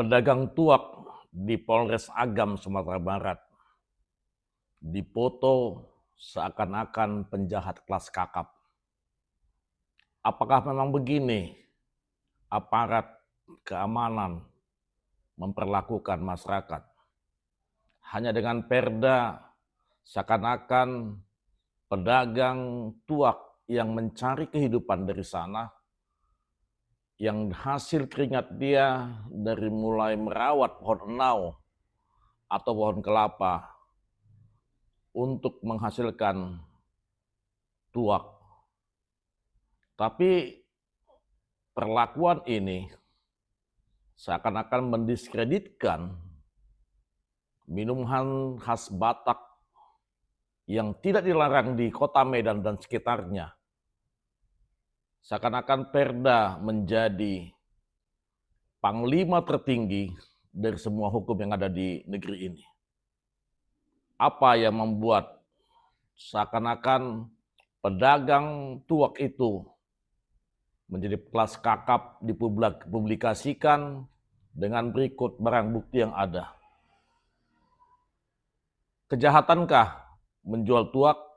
Pedagang tuak di Polres Agam, Sumatera Barat dipoto seakan-akan penjahat kelas kakap. Apakah memang begini aparat keamanan memperlakukan masyarakat? Hanya dengan perda seakan-akan pedagang tuak yang mencari kehidupan dari sana, yang hasil keringat dia dari mulai merawat pohon enau atau pohon kelapa untuk menghasilkan tuak. Tapi perlakuan ini seakan-akan mendiskreditkan minuman khas Batak yang tidak dilarang di kota Medan dan sekitarnya. Seakan-akan perda menjadi panglima tertinggi dari semua hukum yang ada di negeri ini. Apa yang membuat seakan-akan pedagang tuak itu menjadi kelas kakap dipublikasikan dengan berikut barang bukti yang ada. Kejahatankah menjual tuak?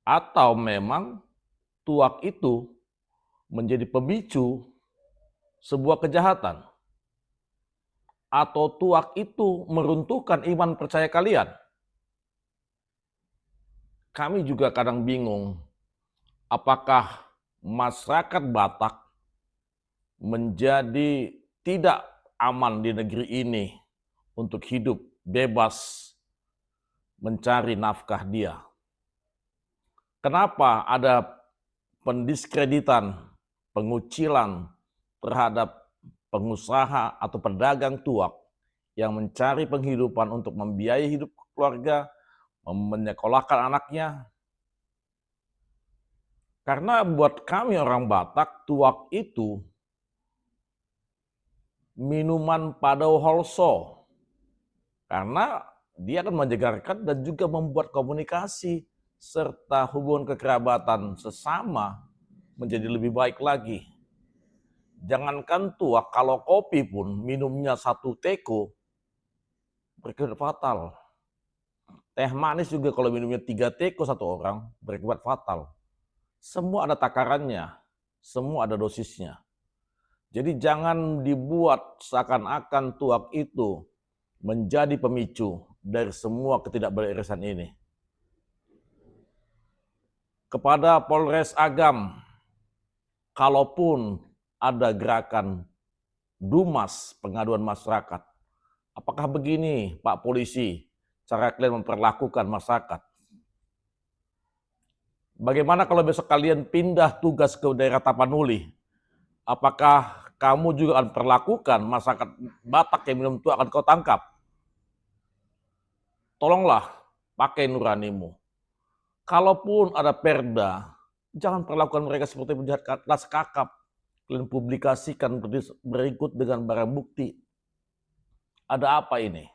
Atau memang tuak itu menjadi pemicu sebuah kejahatan? Atau tuak itu meruntuhkan iman percaya kalian? Kami juga kadang bingung, apakah masyarakat Batak menjadi tidak aman di negeri ini untuk hidup bebas mencari nafkah dia? Kenapa ada pendiskreditan, pengucilan terhadap pengusaha atau pedagang tuak yang mencari penghidupan untuk membiayai hidup keluarga, menyekolahkan anaknya? Karena buat kami orang Batak, tuak itu minuman padauholso. Karena dia akan menjegarkan dan juga membuat komunikasi serta hubungan kekerabatan sesama menjadi lebih baik lagi. Jangankan tuak, kalau kopi pun minumnya satu teko berakibat fatal. Teh manis juga kalau minumnya 3 teko satu orang berakibat fatal. Semua ada takarannya, semua ada dosisnya. Jadi jangan dibuat seakan-akan tuak itu menjadi pemicu dari semua ketidakberesan ini. Kepada Polres Agam, kalaupun ada gerakan Dumas pengaduan masyarakat, apakah begini Pak Polisi cara kalian memperlakukan masyarakat? Bagaimana kalau besok kalian pindah tugas ke daerah Tapanuli? Apakah kamu juga akan perlakukan masyarakat Batak yang minum tuak akan kau tangkap? Tolonglah pakai nuranimu. Kalaupun ada perda, jangan perlakukan mereka seperti penjahat kelas kakap. Kalian publikasikan berikut dengan barang bukti. Ada apa ini?